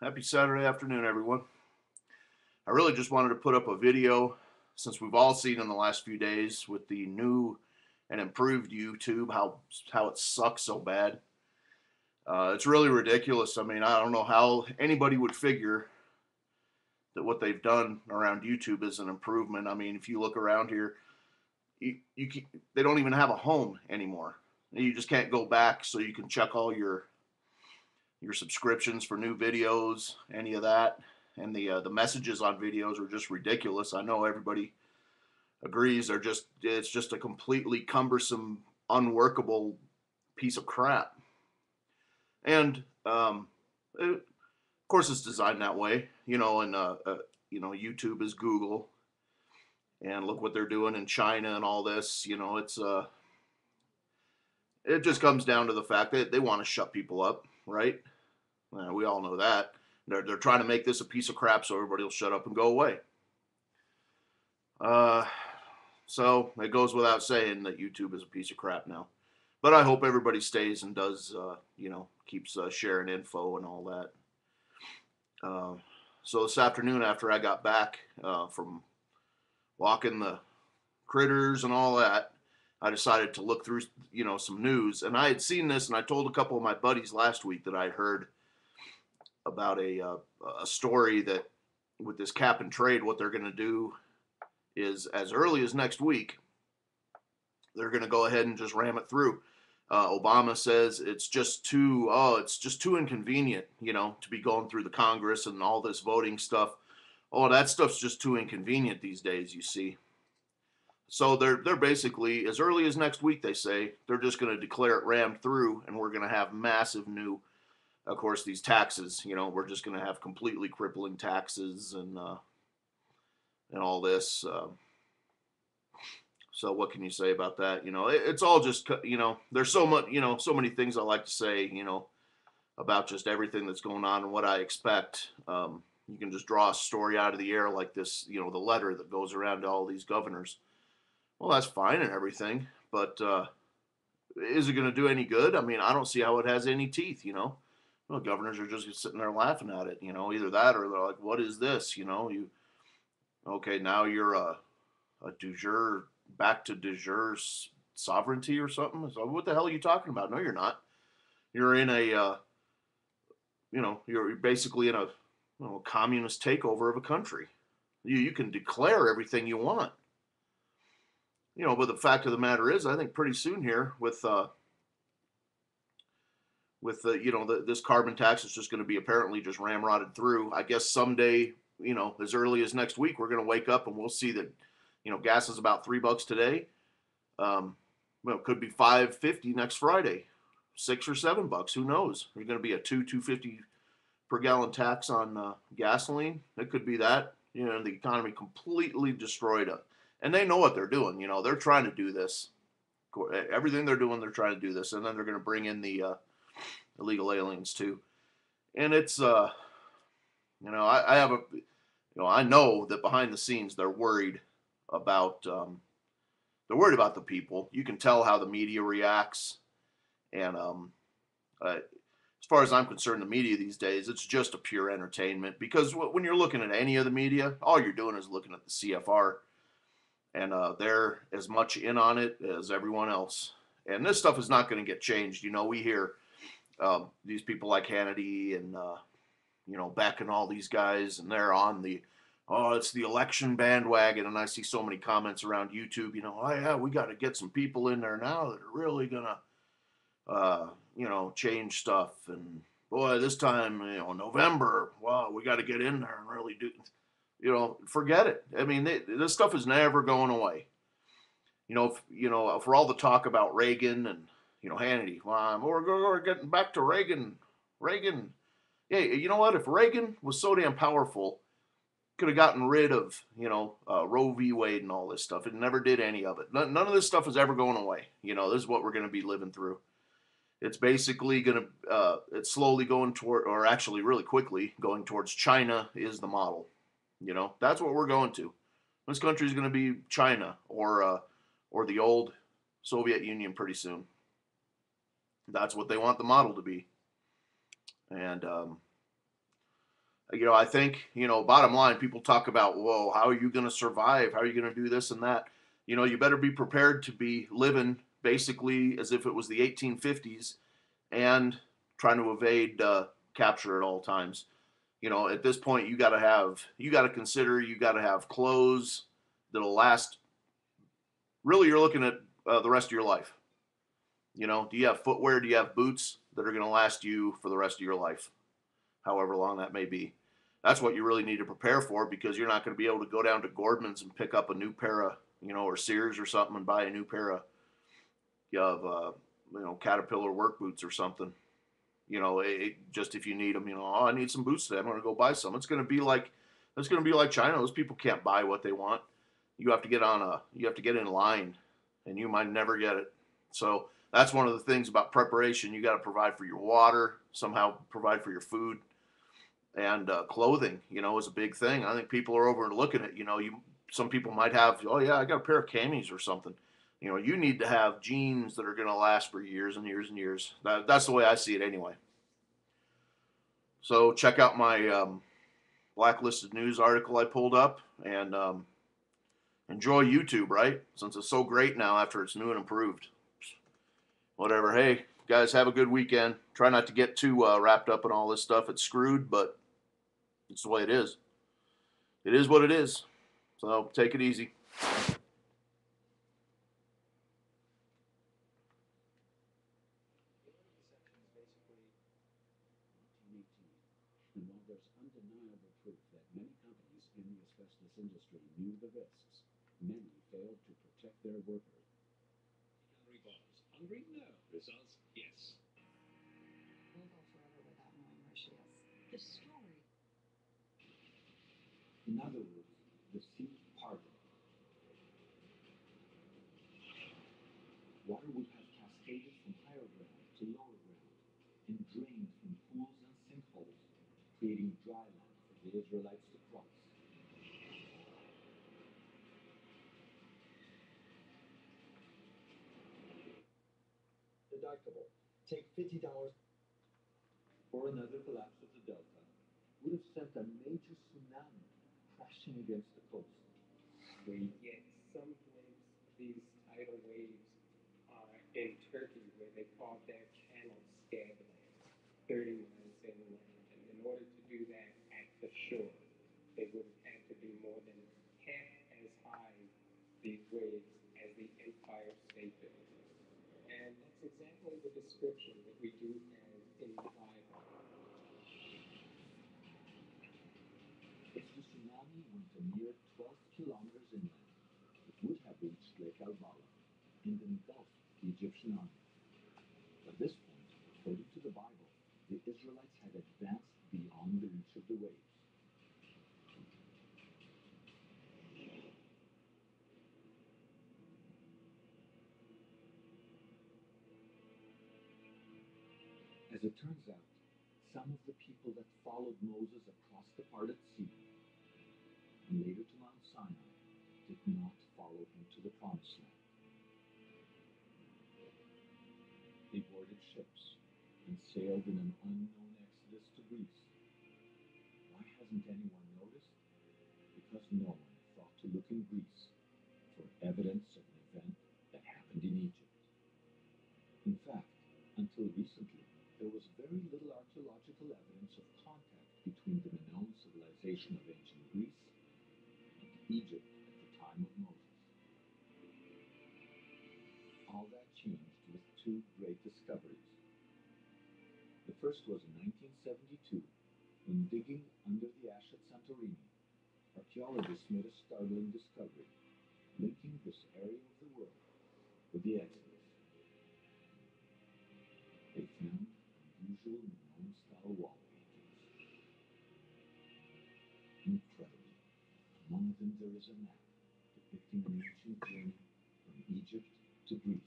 Happy Saturday afternoon, everyone. I really just wanted to put up a video since we've all seen in the last few days with the new and improved YouTube how it sucks so bad. It's really ridiculous. I mean, I don't know how anybody would figure that what they've done around YouTube is an improvement. I mean, if you look around here, they don't even have a home anymore. You just can't go back so you can check all your subscriptions for new videos, any of that, and the messages on videos are just ridiculous. I know everybody agrees it's just a completely cumbersome, unworkable piece of crap. And of course, it's designed that way, and YouTube is Google, and look what they're doing in China and all this. It just comes down to the fact that they want to shut people up, right? We all know that. They're trying to make this a piece of crap so everybody will shut up and go away. So it goes without saying that YouTube is a piece of crap now. But I hope everybody stays and does, keeps sharing info and all that. So this afternoon, after I got back from walking the critters and all that, I decided to look through, some news. And I had seen this, and I told a couple of my buddies last week that I'd heard about a story that with this cap and trade, what they're going to do is as early as next week, they're going to go ahead and just ram it through. Obama says it's just too inconvenient, to be going through the Congress and all this voting stuff. Oh, that stuff's just too inconvenient these days, you see. So they're basically, as early as next week, they say, they're just going to declare it rammed through, and we're going to have massive new, of course, these taxes. We're just going to have completely crippling taxes and all this. So what can you say about that? It's all just, there's so much, so many things I like to say, about just everything that's going on and what I expect. You can just draw a story out of the air like this, the letter that goes around to all these governors. Well, that's fine and everything, but is it going to do any good? I mean, I don't see how it has any teeth, Well, governors are just sitting there laughing at it, either that or they're like, what is this? Okay, now you're a du jour, back to de jure sovereignty or something. So what the hell are you talking about? No, you're not. You're in a, you're basically in a communist takeover of a country. You can declare everything you want. But the fact of the matter is, I think pretty soon here with this carbon tax is just going to be apparently just ramrodded through. I guess someday, as early as next week, we're going to wake up and we'll see that, gas is about $3 today. It could be $5.50 next Friday, $6 or $7. Who knows? There's going to be a $2.50 per gallon tax on gasoline. It could be that. The economy completely destroyed it. And they know what they're doing. They're trying to do this. Everything they're doing, they're trying to do this. And then they're going to bring in the illegal aliens too. And it's, I have I know that behind the scenes they're worried about the people. You can tell how the media reacts. And as far as I'm concerned, the media these days, it's just a pure entertainment. Because when you're looking at any of the media, all you're doing is looking at the CFR. And they're as much in on it as everyone else. And this stuff is not going to get changed. We hear these people like Hannity and, Beck and all these guys, and they're on it's the election bandwagon. And I see so many comments around YouTube, oh, yeah, we got to get some people in there now that are really going to, change stuff. And boy, this time, November, wow, we got to get in there and really do forget it. I mean, this stuff is never going away. For all the talk about Reagan and, Hannity, well, we're getting back to Reagan. Yeah, you know what? If Reagan was so damn powerful, could have gotten rid of, Roe v. Wade and all this stuff. It never did any of it. None of this stuff is ever going away. This is what we're going to be living through. It's basically going to, it's slowly going toward, or actually really quickly going towards China is the model. That's what we're going to. This country is going to be China or the old Soviet Union pretty soon. That's what they want the model to be. And I think, bottom line, people talk about, whoa, how are you going to survive? How are you going to do this and that? You better be prepared to be living basically as if it was the 1850s and trying to evade capture at all times. At this point, you got to consider, you got to have clothes that'll last. Really, you're looking at the rest of your life. Do you have footwear? Do you have boots that are going to last you for the rest of your life, however long that may be? That's what you really need to prepare for, because you're not going to be able to go down to Gordman's and pick up a new pair of, or Sears or something and buy a new pair of, Caterpillar work boots or something. Just if you need them, oh, I need some boots today, I'm going to go buy some. It's going to be like China. Those people can't buy what they want. You have to get in line, and you might never get it. So that's one of the things about preparation. You got to provide for your water, somehow provide for your food, and clothing. Is a big thing. I think people are overlooking it. Some people might have, oh yeah, I got a pair of camis or something. You need to have jeans that are going to last for years and years and years. That's the way I see it anyway. So check out my blacklisted news article I pulled up, and enjoy YouTube, right? Since it's so great now after it's new and improved. Whatever. Hey, guys, have a good weekend. Try not to get too wrapped up in all this stuff. It's screwed, but it's the way it is. It is what it is. So take it easy. And while there's undeniable proof that many companies in the asbestos industry knew the risks, many failed to protect their workers. Hungry balls. Hungry? No. Results? Yes. We'll go forever without knowing where she is. The story. In other words, the sea parted. Water would have cascaded from higher ground to lower ground and drained from pools and sinkholes, creating dry land for the Israelites to cross. Deductible. Take $50 or another collapse of the delta would have sent a major tsunami crashing against the coast. Yet some waves, these tidal waves, are in Turkey, where they call their channel scablands, 30 miles inland. And in order to do that at the shore, they would have had to be more than half as high, these waves, as the Empire State Building. And that's exactly the description that we do have in the Bible. If the tsunami went a mere 12 kilometers inland, it would have reached Lake Albala and engulfed the Egyptian army. At this point, according to the Bible, the Israelites had advanced beyond the reach of the waves. As it turns out, some of the people that followed Moses across the parted sea and later to Mount Sinai did not follow him to the Promised Land. They boarded ships and sailed in an unknown exodus to Greece. Why hasn't anyone noticed? Because no one thought to look in Greece for evidence of an event that happened in Egypt. In fact, until recently, there was very little archaeological evidence of contact between the known civilization of ancient Greece and Egypt at the time of Moses. All that changed with two great discoveries. The first was in 1972, when digging under the ash at Santorini, archaeologists made a startling discovery, linking this area of the world with the Exodus. They found unusual Minoan-style wall paintings. Incredibly, among them there is a map depicting an ancient journey from Egypt to Greece.